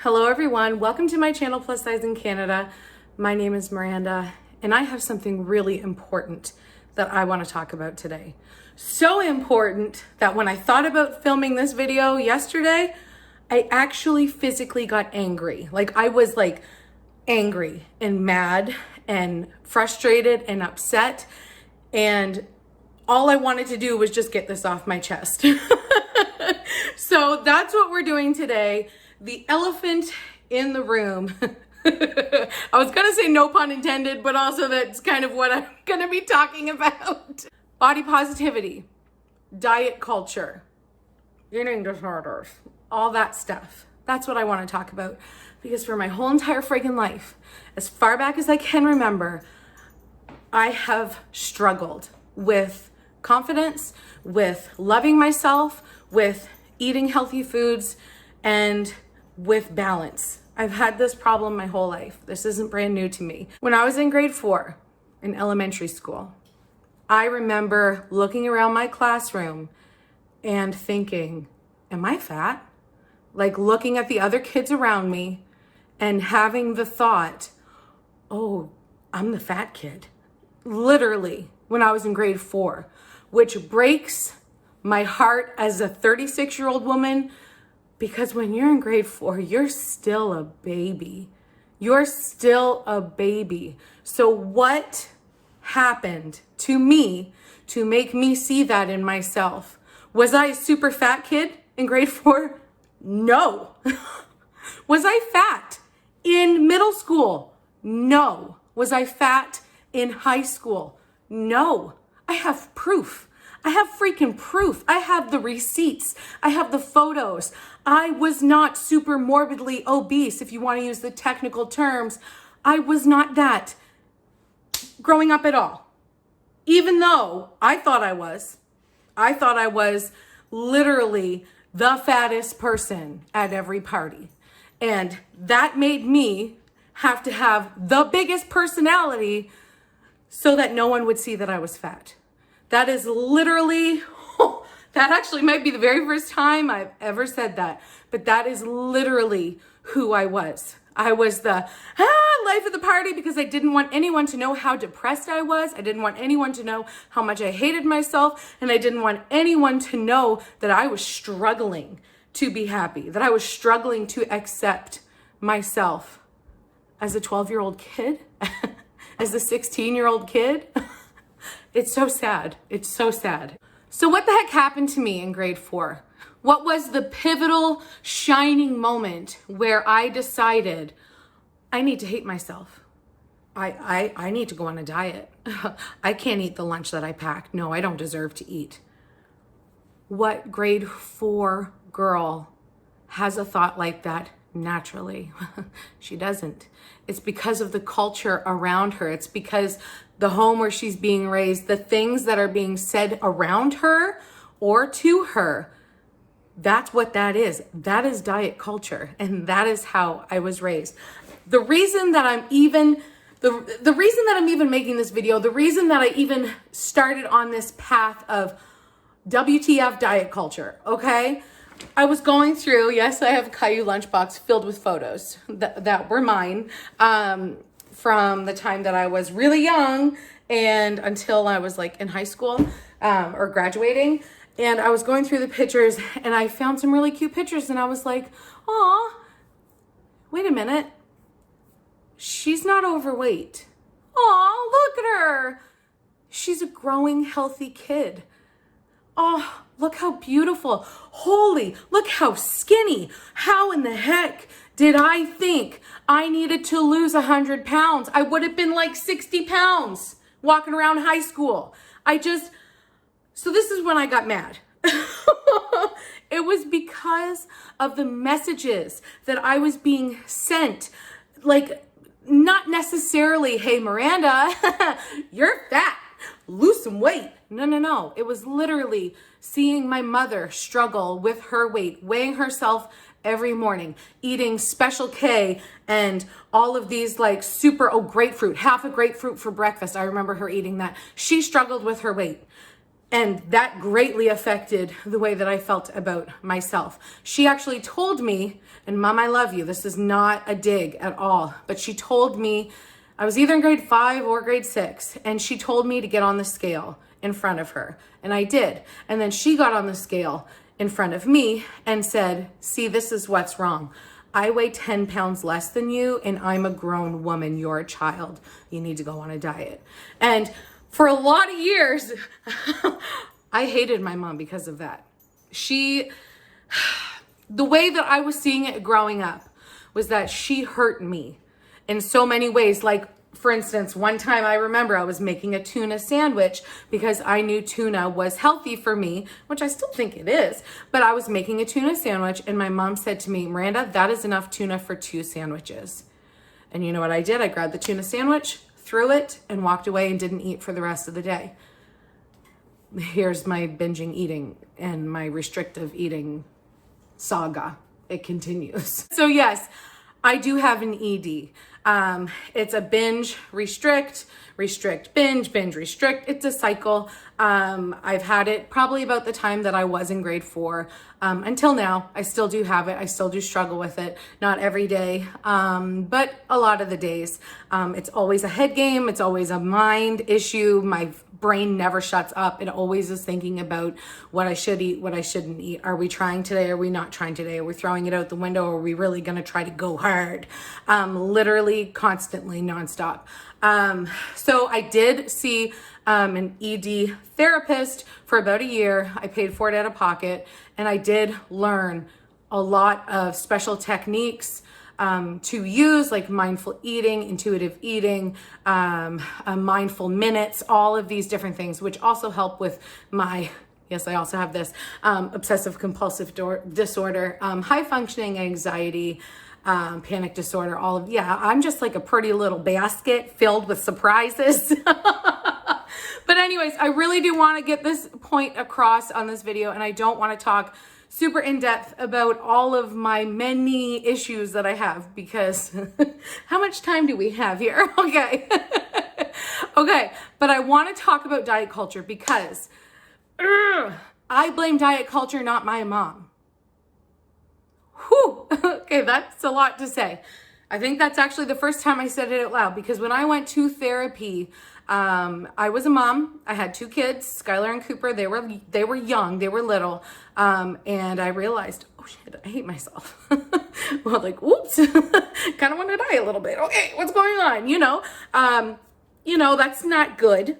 Hello everyone, welcome to my channel Plus Size in Canada. My name is Miranda and I have something really important that I want to talk about today. So important that when I thought about filming this video yesterday, I actually physically got angry. I was angry and mad and frustrated and upset, and all I wanted to do was just get this off my chest. So that's what we're doing today. The elephant in the room. I was gonna say no pun intended, but also that's kind of what I'm gonna be talking about. Body positivity, diet culture, eating disorders, all that stuff. That's what I want to talk about, because for my whole entire friggin' life, as far back as I can remember, I have struggled with confidence, with loving myself, with eating healthy foods, and with balance. I've had this problem my whole life. This isn't brand new to me. When I was in grade 4 in elementary school, I remember looking around my classroom and thinking, am I fat? Looking at the other kids around me and having the thought, oh, I'm the fat kid. Literally, when I was in grade 4, which breaks my heart as a 36-year-old woman, because when you're in grade 4, you're still a baby. You're still a baby. So what happened to me to make me see that in myself? Was I a super fat kid in grade 4? No. Was I fat in middle school? No. Was I fat in high school? No. I have proof. I have freaking proof. I have the receipts. I have the photos. I was not super morbidly obese, if you want to use the technical terms. I was not that growing up at all. Even though I thought I was. I thought I was literally the fattest person at every party. And that made me have to have the biggest personality so that no one would see that I was fat. That is literally, that actually might be the very first time I've ever said that, but that is literally who I was. I was the life of the party because I didn't want anyone to know how depressed I was. I didn't want anyone to know how much I hated myself, and I didn't want anyone to know that I was struggling to be happy, that I was struggling to accept myself as a 12-year-old kid, as a 16-year-old kid. It's so sad. It's so sad. So what the heck happened to me in grade 4? What was the pivotal shining moment where I decided I need to hate myself? I need to go on a diet. I can't eat the lunch that I packed. No, I don't deserve to eat. What grade 4 girl has a thought like that naturally? She doesn't. It's because of the culture around her. It's because the home where she's being raised, the things that are being said around her or to her, that's what that is. That is diet culture, and that is how I was raised. The reason that I'm even the reason that I'm even making this video, the reason that I even started on this path of WTF diet culture, okay? I was going through, yes, I have a Caillou lunchbox filled with photos that were mine from the time that I was really young and until I was in high school or graduating. And I was going through the pictures and I found some really cute pictures and I was like, aw, wait a minute. She's not overweight. Aw, look at her. She's a growing, healthy kid. Oh, look how beautiful. Holy, look how skinny. How in the heck did I think I needed to lose 100 pounds? I would have been 60 pounds walking around high school. So this is when I got mad. It was because of the messages that I was being sent. Not necessarily, hey, Miranda, you're fat. Lose some weight. No. It was literally seeing my mother struggle with her weight, weighing herself every morning, eating Special K and all of these grapefruit, half a grapefruit for breakfast. I remember her eating that. She struggled with her weight. And that greatly affected the way that I felt about myself. She actually told me, and Mom, I love you, this is not a dig at all, but she told me, I was either in grade 5 or grade 6, and she told me to get on the scale in front of her. And I did. And then she got on the scale in front of me and said, see, this is what's wrong. I weigh 10 pounds less than you, and I'm a grown woman. You're a child. You need to go on a diet. And for a lot of years, I hated my mom because of that. The way that I was seeing it growing up was that she hurt me in so many ways. Like, for instance, one time I remember I was making a tuna sandwich because I knew tuna was healthy for me, which I still think it is, but I was making a tuna sandwich and my mom said to me, Miranda, that is enough tuna for 2 sandwiches. And you know what I did? I grabbed the tuna sandwich, threw it, and walked away and didn't eat for the rest of the day. Here's my binging eating and my restrictive eating saga. It continues. So yes, I do have an ED. It's a binge, restrict, binge, restrict. It's a cycle. I've had it probably about the time that I was in grade 4. Until now, I still do have it. I still do struggle with it. Not every day, but a lot of the days. It's always a head game. It's always a mind issue. My brain never shuts up. It always is thinking about what I should eat, what I shouldn't eat. Are we trying today? Are we not trying today? Are we throwing it out the window? Are we really going to try to go hard? Literally, constantly, nonstop. So I did see an ED therapist for about a year. I paid for it out of pocket, and I did learn a lot of special techniques to use, like mindful eating, intuitive eating, mindful minutes, all of these different things, which also help with my, yes, I also have this, obsessive compulsive disorder, high functioning anxiety, panic disorder, I'm just like a pretty little basket filled with surprises. But anyways, I really do want to get this point across on this video, and I don't want to talk super in depth about all of my many issues that I have, because how much time do we have here? Okay. Okay. But I want to talk about diet culture because I blame diet culture, not my mom. Whew. Okay. That's a lot to say. I think that's actually the first time I said it out loud, because when I went to therapy, I was a mom. I had 2 kids, Skylar and Cooper. They were young, they were little. And I realized, oh shit, I hate myself. Well, like, oops, kind of want to die a little bit. Okay, what's going on? That's not good.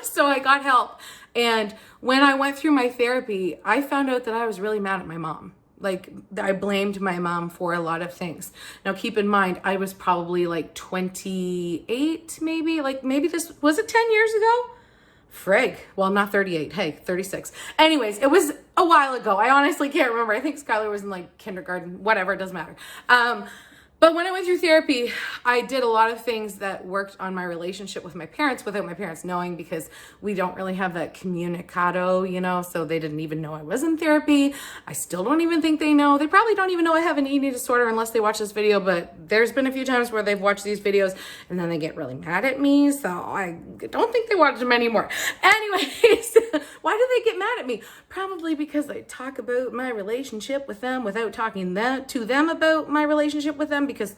So I got help. And when I went through my therapy, I found out that I was really mad at my mom. Like, I blamed my mom for a lot of things. Now, keep in mind, I was probably like 28, maybe this, was it 10 years ago? Frig. Well, not 38. Hey, 36. Anyways, it was a while ago. I honestly can't remember. I think Skylar was in like kindergarten, whatever, it doesn't matter. But when I went through therapy, I did a lot of things that worked on my relationship with my parents without my parents knowing, because we don't really have that comunicado, so they didn't even know I was in therapy. I still don't even think they know. They probably don't even know I have an eating disorder unless they watch this video, but there's been a few times where they've watched these videos and then they get really mad at me, so I don't think they watch them anymore. Anyways, why do they get mad at me? Probably because I talk about my relationship with them without talking to them about my relationship with them, because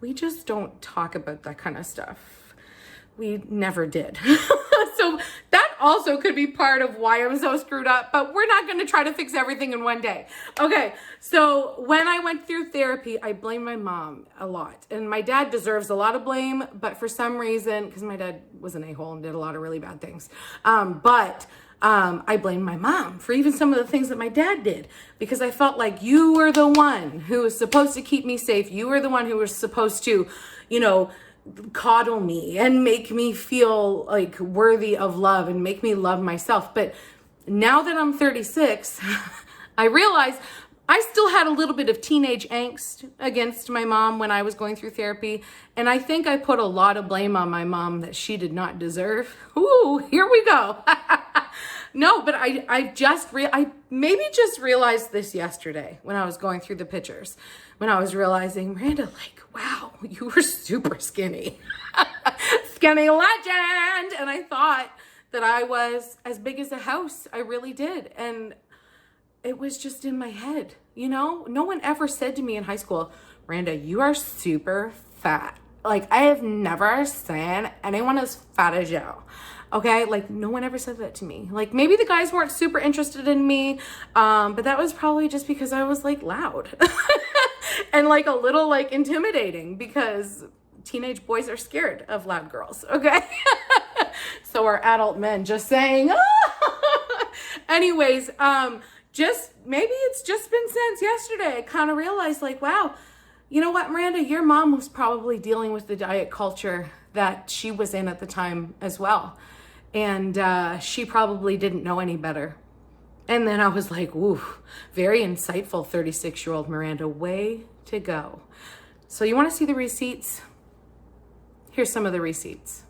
we just don't talk about that kind of stuff. We never did. So that also could be part of why I'm so screwed up, but we're not going to try to fix everything in one day. Okay. So when I went through therapy, I blamed my mom a lot, and my dad deserves a lot of blame, but for some reason, because my dad was an a-hole and did a lot of really bad things. I blamed my mom for even some of the things that my dad did, because I felt like you were the one who was supposed to keep me safe. You were the one who was supposed to, coddle me and make me feel like worthy of love and make me love myself. But now that I'm 36, I realize I still had a little bit of teenage angst against my mom when I was going through therapy. And I think I put a lot of blame on my mom that she did not deserve. Ooh, here we go. No, but I maybe just realized this yesterday when I was going through the pictures, when I was realizing, Miranda, like, wow, you were super skinny. Skinny legend. And I thought that I was as big as a house. I really did. And it was just in my head, you know? No one ever said to me in high school, Miranda, you are super fat. Like, I have never seen anyone as fat as you. Okay, like no one ever said that to me. Like maybe the guys weren't super interested in me, but that was probably just because I was like loud and like a little like intimidating, because teenage boys are scared of loud girls, okay? So are adult men, just saying. Anyways, just maybe it's just been since yesterday I kind of realized like, wow, you know what, Miranda, your mom was probably dealing with the diet culture that she was in at the time as well. And she probably didn't know any better. And then I was like, ooh, very insightful 36-year-old Miranda, way to go. So you want to see the receipts? Here's some of the receipts.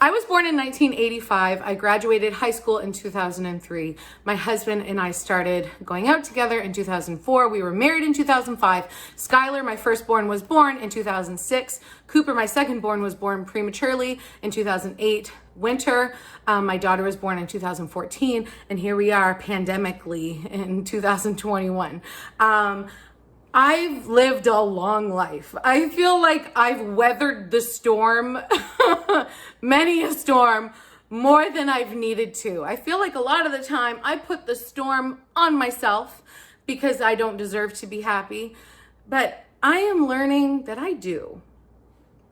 I was born in 1985. I graduated high school in 2003. My husband and I started going out together in 2004. We were married in 2005. Skylar, my firstborn, was born in 2006. Cooper, my secondborn, was born prematurely in 2008 winter. My daughter was born in 2014. And here we are pandemically in 2021. I've lived a long life. I feel like I've weathered the storm, many a storm, more than I've needed to. I feel like a lot of the time I put the storm on myself because I don't deserve to be happy. But I am learning that I do.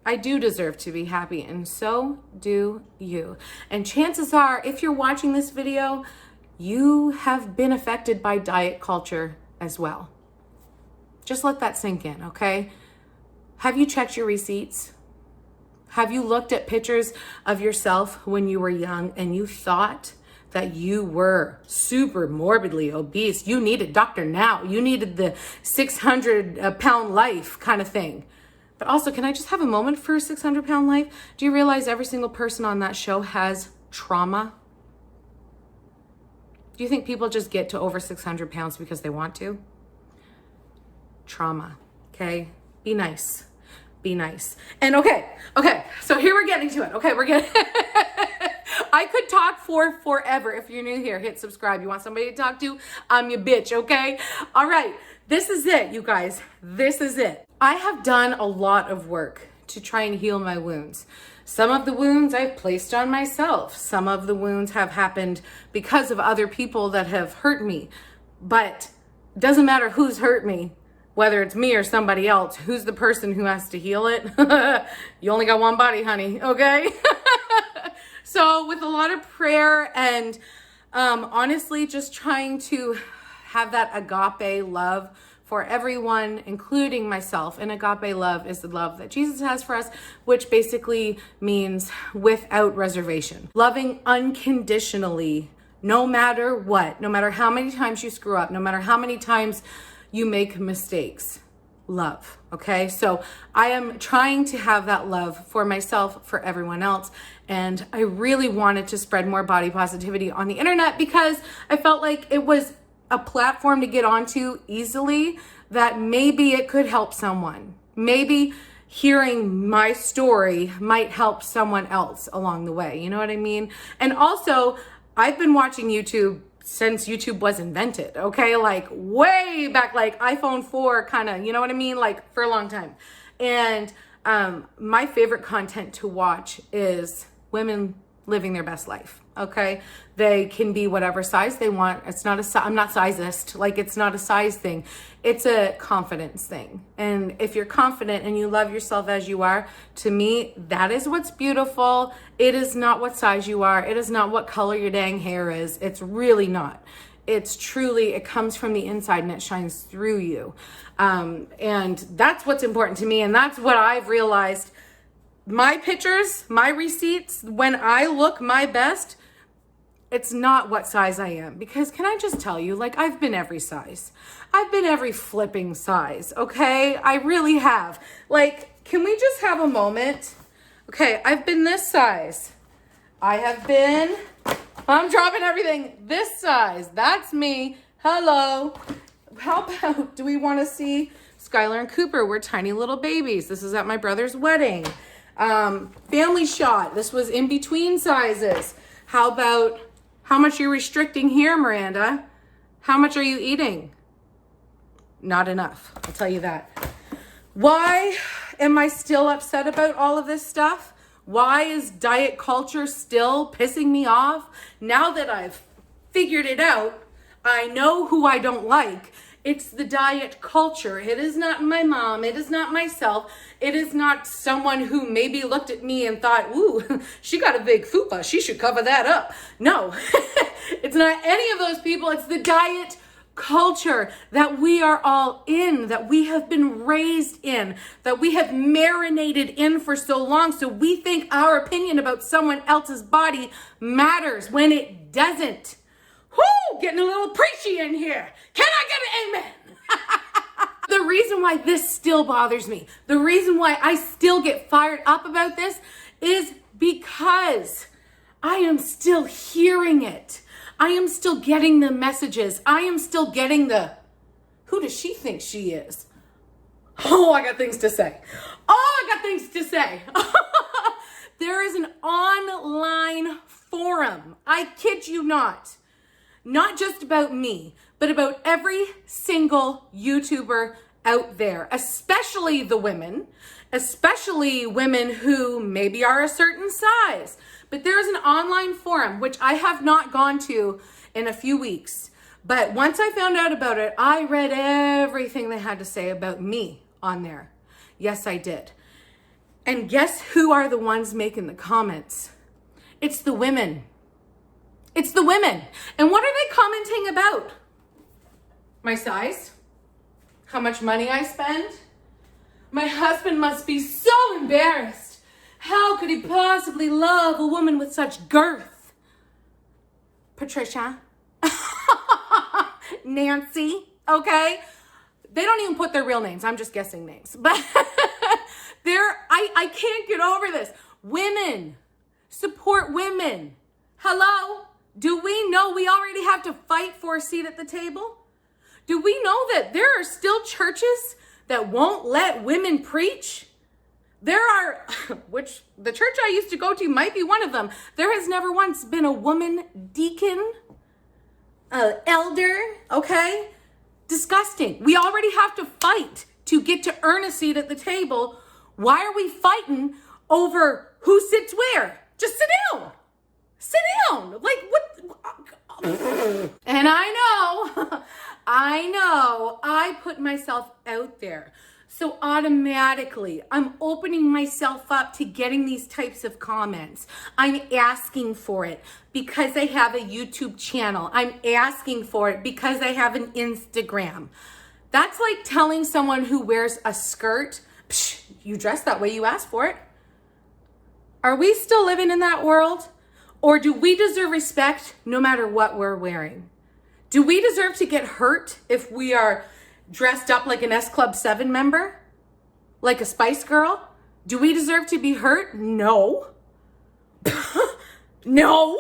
I do deserve to be happy, and so do you. And chances are, if you're watching this video, you have been affected by diet culture as well. Just let that sink in, okay? Have you checked your receipts? Have you looked at pictures of yourself when you were young and you thought that you were super morbidly obese? You needed Dr. Now. You needed the 600-pound life kind of thing. But also, can I just have a moment for 600-pound life? Do you realize every single person on that show has trauma? Do you think people just get to over 600 pounds because they want to? Trauma, okay? Be nice. Be nice. And okay, so here we're getting to it. Okay, we're getting... I could talk for forever. If you're new here, hit subscribe. You want somebody to talk to? I'm your bitch, okay? All right, this is it, you guys. This is it. I have done a lot of work to try and heal my wounds. Some of the wounds I've placed on myself. Some of the wounds have happened because of other people that have hurt me. But it doesn't matter who's hurt me. Whether it's me or somebody else, who's the person who has to heal it? You only got one body, honey, okay? So with a lot of prayer and honestly just trying to have that agape love for everyone, including myself. And agape love is the love that Jesus has for us, which basically means without reservation. Loving unconditionally, no matter what, no matter how many times you screw up, no matter how many times you make mistakes. love. Okay. So I am trying to have that love for myself, for everyone else. And I really wanted to spread more body positivity on the internet because I felt like it was a platform to get onto easily, that maybe it could help someone. Maybe hearing my story might help someone else along the way. You know what I mean? And also, I've been watching YouTube since YouTube was invented, okay? Like way back, like iPhone 4 kind of, you know what I mean? Like for a long time. And my favorite content to watch is women living their best life, okay? They can be whatever size they want. It's not I'm not sizist. Like it's not a size thing. It's a confidence thing. And if you're confident and you love yourself as you are, to me, that is what's beautiful. It is not what size you are. It is not what color your dang hair is. It's really not. It's truly, it comes from the inside and it shines through you. And that's what's important to me. And that's what I've realized. My pictures, my receipts, when I look my best, it's not what size I am. Because can I just tell you, like, I've been every size. I've been every flipping size, okay? I really have. Like, can we just have a moment? Okay, I've been this size. I have been, I'm dropping everything, this size. That's me. Hello. How about, do we want to see Skylar and Cooper? We're tiny little babies. This is at my brother's wedding. Family shot. This was in between sizes. How about how much you're restricting here, Miranda? How much are you eating? Not enough. I'll tell you that. Why am I still upset about all of this stuff? Why is diet culture still pissing me off? Now that I've figured it out, I know who I don't like. It's the diet culture. It is not my mom. It is not myself. It is not someone who maybe looked at me and thought, ooh, she got a big fupa. She should cover that up. No, it's not any of those people. It's the diet culture that we are all in, that we have been raised in, that we have marinated in for so long. So we think our opinion about someone else's body matters when it doesn't. Whoo, getting a little preachy in here. Can I get an amen? The reason why this still bothers me, the reason why I still get fired up about this is because I am still hearing it. I am still getting the messages. I am still getting the, who does she think she is? Oh, I got things to say. Oh, I got things to say. There is an online forum. I kid you not. Not just about me, but about every single YouTuber out there, especially the women, especially women who maybe are a certain size. But there's an online forum, which I have not gone to in a few weeks. But once I found out about it, I read everything they had to say about me on there. Yes, I did. And guess who are the ones making the comments? It's the women. It's the women. And what are they commenting about? My size? How much money I spend? My husband must be so embarrassed. How could he possibly love a woman with such girth? Patricia? Nancy? Okay? They don't even put their real names. I'm just guessing names. But I can't get over this. Women. Support women. Hello? Do we know we already have to fight for a seat at the table? Do we know that there are still churches that won't let women preach? There are, which the church I used to go to might be one of them. There has never once been a woman deacon, elder, okay? Disgusting. We already have to fight to get to earn a seat at the table. Why are we fighting over who sits where? Just sit down. Sit down. Like, what? And I know, I put myself out there. So automatically, I'm opening myself up to getting these types of comments. I'm asking for it because I have a YouTube channel. I'm asking for it because I have an Instagram. That's like telling someone who wears a skirt, psh, you dress that way, you ask for it. Are we still living in that world? Or do we deserve respect no matter what we're wearing? Do we deserve to get hurt if we are dressed up like an S Club 7 member? Like a Spice Girl? Do we deserve to be hurt? No. No.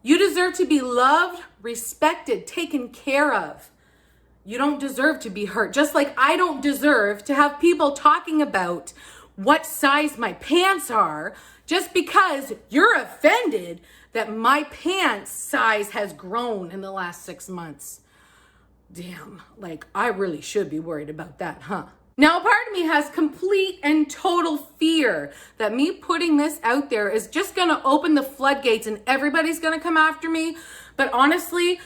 You deserve to be loved, respected, taken care of. You don't deserve to be hurt. Just like I don't deserve to have people talking about what size my pants are just because you're offended that my pants size has grown in the last 6 months. Damn, like I really should be worried about that, huh? Now, part of me has complete and total fear that me putting this out there is just gonna open the floodgates and everybody's gonna come after me. But honestly,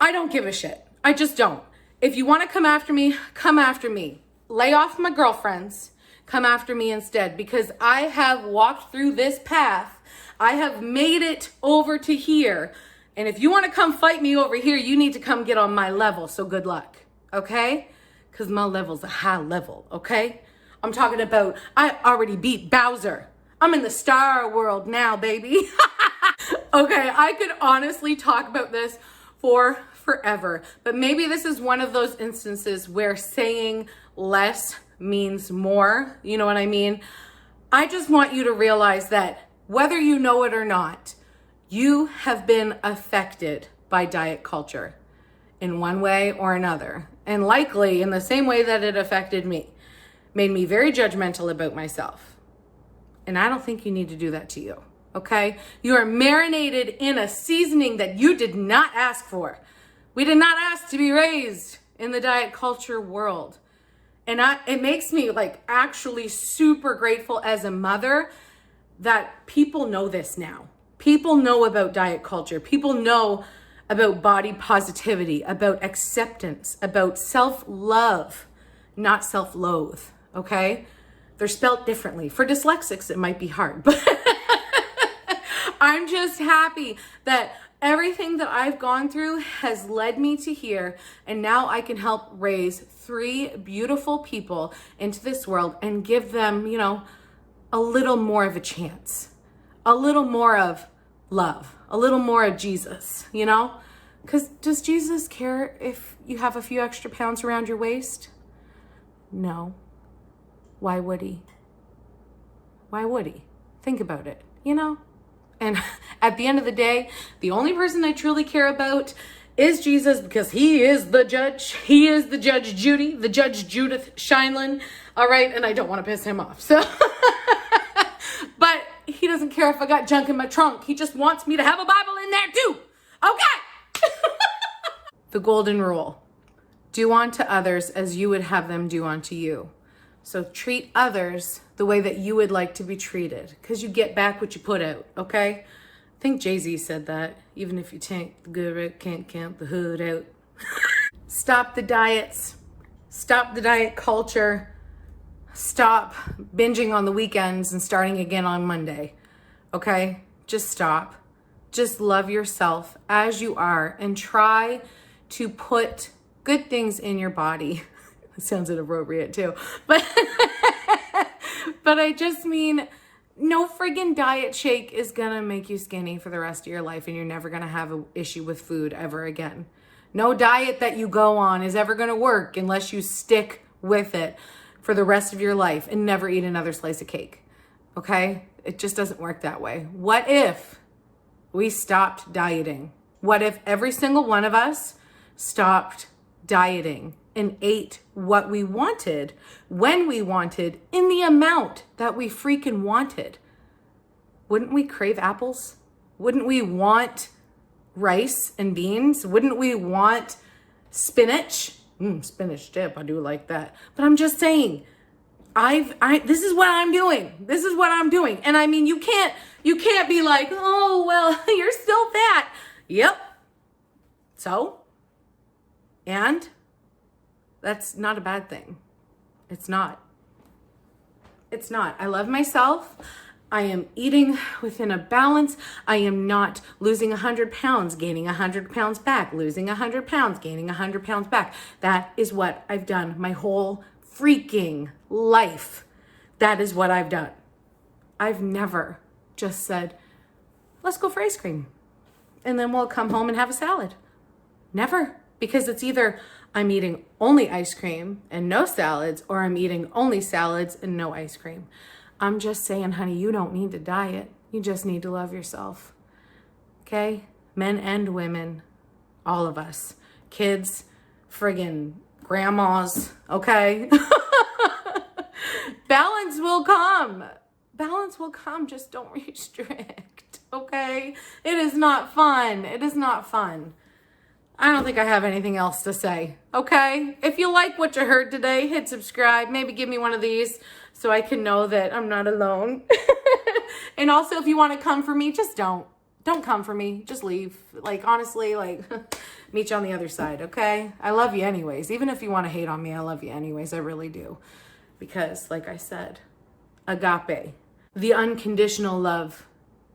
I don't give a shit. I just don't. If you wanna come after me, come after me. Lay off my girlfriends. Come after me instead, because I have walked through this path. I have made it over to here. And if you wanna come fight me over here, you need to come get on my level. So good luck, okay? Because my level's a high level, okay? I'm talking about, I already beat Bowser. I'm in the Star World now, baby. Okay, I could honestly talk about this for forever, but maybe this is one of those instances where saying less means more, you know what I mean? I just want you to realize that whether you know it or not, you have been affected by diet culture in one way or another. And likely in the same way that it affected me, made me very judgmental about myself. And I don't think you need to do that to you, okay? You are marinated in a seasoning that you did not ask for. We did not ask to be raised in the diet culture world. And it makes me like actually super grateful as a mother that people know this now. People know about diet culture. People know about body positivity, about acceptance, about self-love, not self-loathe, okay? They're spelt differently. For dyslexics, it might be hard, but I'm just happy that everything that I've gone through has led me to here, and now I can help raise 3 beautiful people into this world and give them, you know, a little more of a chance, a little more of love, a little more of Jesus, you know? Because does Jesus care if you have a few extra pounds around your waist? No. Why would he? Why would he? Think about it, you know? And at the end of the day, the only person I truly care about is Jesus, because he is the judge. He is the Judge Judy, the Judge Judith Shineland. All right, and I don't want to piss him off. So, but he doesn't care if I got junk in my trunk. He just wants me to have a Bible in there too. Okay. The golden rule. Do unto others as you would have them do unto you. So treat others the way that you would like to be treated, because you get back what you put out, okay? I think Jay-Z said that. Even if you tank the good out, can't count the hood out. Stop the diets. Stop the diet culture. Stop binging on the weekends and starting again on Monday, okay? Just stop. Just love yourself as you are and try to put good things in your body. It sounds inappropriate too, but I just mean no friggin' diet shake is gonna make you skinny for the rest of your life, and you're never gonna have an issue with food ever again. No diet that you go on is ever gonna work unless you stick with it for the rest of your life and never eat another slice of cake, okay? It just doesn't work that way. What if we stopped dieting? What if every single one of us stopped dieting and ate what we wanted, when we wanted, in the amount that we freaking wanted? Wouldn't we crave apples? Wouldn't we want rice and beans? Wouldn't we want spinach? Spinach dip, I do like that. But I'm just saying, this is what I'm doing. This is what I'm doing. And I mean, you can't be like, oh, well, you're still fat. Yep. So? And? That's not a bad thing. It's not. It's not. I love myself. I am eating within a balance. I am not losing 100 pounds, gaining 100 pounds back, losing 100 pounds, gaining 100 pounds back. That is what I've done my whole freaking life. That is what I've done. I've never just said, let's go for ice cream, and then we'll come home and have a salad. Never. Because it's either I'm eating only ice cream and no salads, or I'm eating only salads and no ice cream. I'm just saying, honey, you don't need to diet. You just need to love yourself. Okay? Men and women, all of us. Kids, friggin' grandmas, okay? Balance will come. Balance will come, just don't restrict, okay? It is not fun. It is not fun. I don't think I have anything else to say, okay? If you like what you heard today, hit subscribe. Maybe give me one of these so I can know that I'm not alone. And also, if you want to come for me, just don't. Don't come for me. Just leave. Like, honestly, like, meet you on the other side, okay? I love you anyways. Even if you want to hate on me, I love you anyways. I really do. Because, like I said, agape, the unconditional love.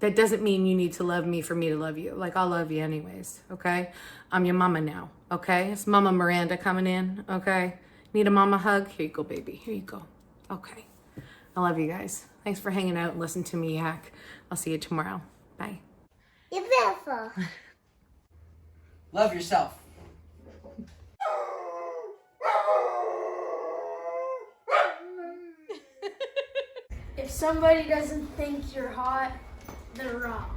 That doesn't mean you need to love me for me to love you. Like, I'll love you anyways, okay? I'm your mama now, okay? It's Mama Miranda coming in, okay? Need a mama hug? Here you go, baby. Here you go. Okay. I love you guys. Thanks for hanging out and listening to me yak. I'll see you tomorrow. Bye. You're beautiful. Love yourself. If somebody doesn't think you're hot, they're wrong.